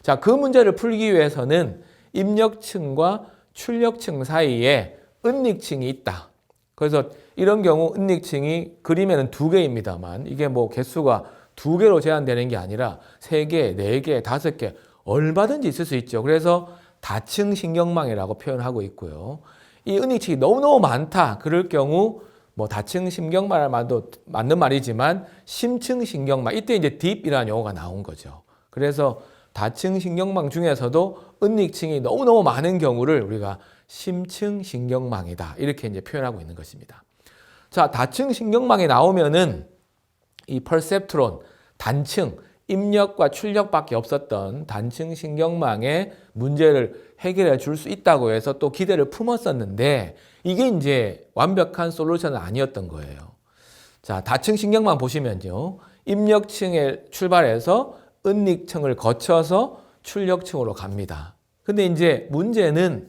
자, 그 문제를 풀기 위해서는 입력층과 출력층 사이에 은닉층이 있다. 그래서 이런 경우 은닉층이 그림에는 2개입니다만 이게 뭐 개수가 2개로 제한되는 게 아니라 3개, 4개, 5개 얼마든지 있을 수 있죠. 그래서 다층 신경망이라고 표현하고 있고요. 이 은닉층이 너무너무 많다. 그럴 경우 뭐 다층 신경망을 말도 맞는 말이지만 심층 신경망, 이때 이제 딥이라는 용어가 나온 거죠. 그래서 다층 신경망 중에서도 은닉층이 너무너무 많은 경우를 우리가 심층 신경망이다. 이렇게 이제 표현하고 있는 것입니다. 자, 다층 신경망이 나오면은 이 퍼셉트론, 단층, 입력과 출력밖에 없었던 단층 신경망의 문제를 해결해 줄 수 있다고 해서 또 기대를 품었었는데 이게 이제 완벽한 솔루션은 아니었던 거예요. 자, 다층 신경망 보시면요. 입력층에 출발해서 은닉층을 거쳐서 출력층으로 갑니다. 근데 이제 문제는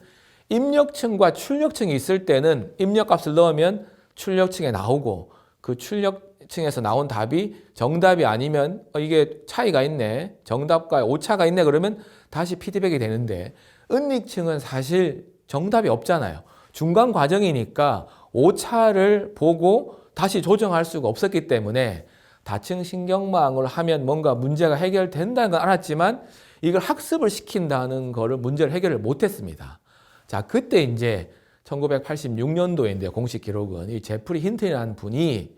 입력층과 출력층이 있을 때는 입력값을 넣으면 출력층에 나오고 그 출력층에서 나온 답이 정답이 아니면 이게 차이가 있네. 정답과 오차가 있네. 그러면 다시 피드백이 되는데 은닉층은 사실 정답이 없잖아요. 중간 과정이니까 오차를 보고 다시 조정할 수가 없었기 때문에 다층 신경망을 하면 뭔가 문제가 해결된다는 건 알았지만 이걸 학습을 시킨다는 거를 문제를 해결을 못했습니다. 자, 그때 이제 1986년도인데 공식 기록은 이 제프리 힌튼이라는 분이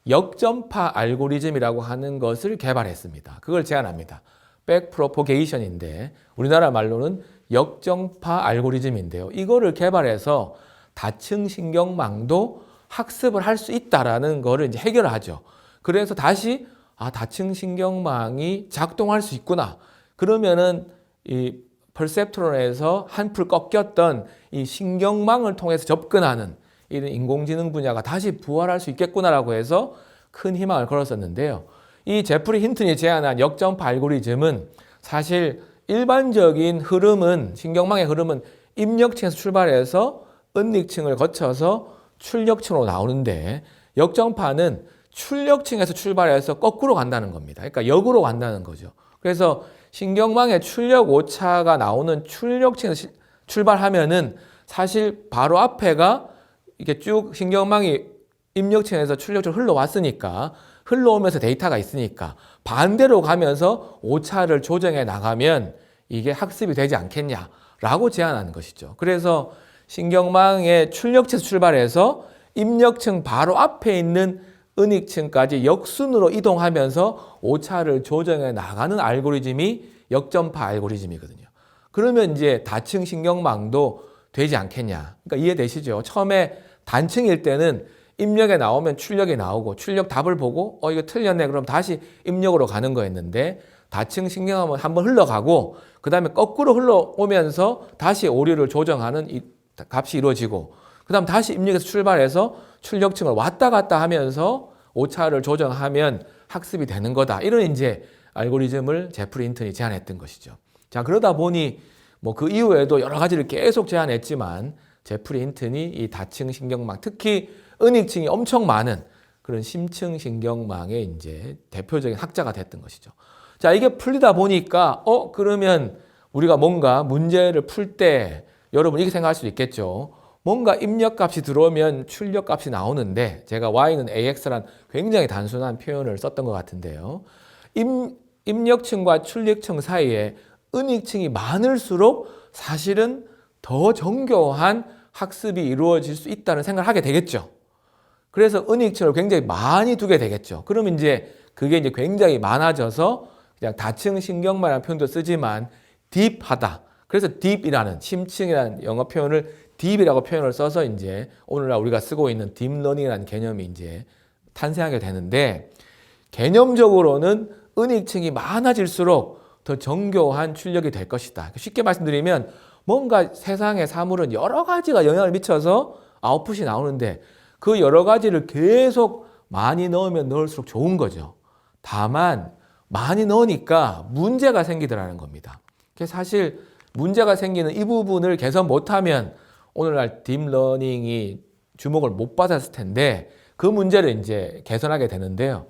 역전파 알고리즘이라고 하는 것을 개발했습니다. 그걸 제안합니다. 백프로포게이션인데 우리나라 말로는 역전파 알고리즘인데요. 이거를 개발해서 다층 신경망도 학습을 할 수 있다라는 거를 이제 해결하죠. 그래서 다시 다층 신경망이 작동할 수 있구나. 그러면은 이 퍼셉트론에서 한풀 꺾였던 이 신경망을 통해서 접근하는 이런 인공지능 분야가 다시 부활할 수 있겠구나라고 해서 큰 희망을 걸었었는데요. 이 제프리 힌튼이 제안한 역전파 알고리즘은 사실 일반적인 흐름은 신경망의 흐름은 입력층에서 출발해서 은닉층을 거쳐서 출력층으로 나오는데 역전파는 출력층에서 출발해서 거꾸로 간다는 겁니다. 그러니까 역으로 간다는 거죠. 그래서 신경망의 출력 오차가 나오는 출력층에서 출발하면은 사실 바로 앞에가 이렇게 쭉 신경망이 입력층에서 출력층으로 흘러왔으니까 흘러오면서 데이터가 있으니까 반대로 가면서 오차를 조정해 나가면 이게 학습이 되지 않겠냐라고 제안하는 것이죠. 그래서 신경망의 출력층에서 출발해서 입력층 바로 앞에 있는 은닉층까지 역순으로 이동하면서 오차를 조정해 나가는 알고리즘이 역전파 알고리즘이거든요. 그러면 이제 다층 신경망도 되지 않겠냐. 그러니까 이해되시죠? 처음에 단층일 때는 입력에 나오면 출력이 나오고 출력 답을 보고 이거 틀렸네. 그럼 다시 입력으로 가는 거였는데 다층 신경망은 한번 흘러가고 그 다음에 거꾸로 흘러오면서 다시 오류를 조정하는 이 값이 이루어지고 그 다음 다시 입력에서 출발해서 출력층을 왔다 갔다 하면서 오차를 조정하면 학습이 되는 거다. 이런 이제 알고리즘을 제프리 힌튼이 제안했던 것이죠. 자, 그러다 보니 뭐 그 이후에도 여러 가지를 계속 제안했지만 제프리 힌튼이 이 다층 신경망, 특히 은닉층이 엄청 많은 그런 심층 신경망의 이제 대표적인 학자가 됐던 것이죠. 자, 이게 풀리다 보니까 그러면 우리가 뭔가 문제를 풀 때 여러분 이렇게 생각할 수도 있겠죠. 뭔가 입력값이 들어오면 출력값이 나오는데 제가 y는 ax란 굉장히 단순한 표현을 썼던 것 같은데요. 입력층과 출력층 사이에 은닉층이 많을수록 사실은 더 정교한 학습이 이루어질 수 있다는 생각을 하게 되겠죠. 그래서 은닉층을 굉장히 많이 두게 되겠죠. 그러면 이제 그게 이제 굉장히 많아져서 그냥 다층 신경망이라는 표현도 쓰지만 딥하다. 그래서 딥이라는 심층이라는 영어 표현을 딥이라고 표현을 써서 이제 오늘날 우리가 쓰고 있는 딥러닝이라는 개념이 이제 탄생하게 되는데 개념적으로는 은닉층이 많아질수록 더 정교한 출력이 될 것이다. 쉽게 말씀드리면 뭔가 세상의 사물은 여러 가지가 영향을 미쳐서 아웃풋이 나오는데 그 여러 가지를 계속 많이 넣으면 넣을수록 좋은 거죠. 다만 많이 넣으니까 문제가 생기더라는 겁니다. 사실 문제가 생기는 이 부분을 개선 못하면 오늘날 딥러닝이 주목을 못 받았을 텐데 그 문제를 이제 개선하게 되는데요.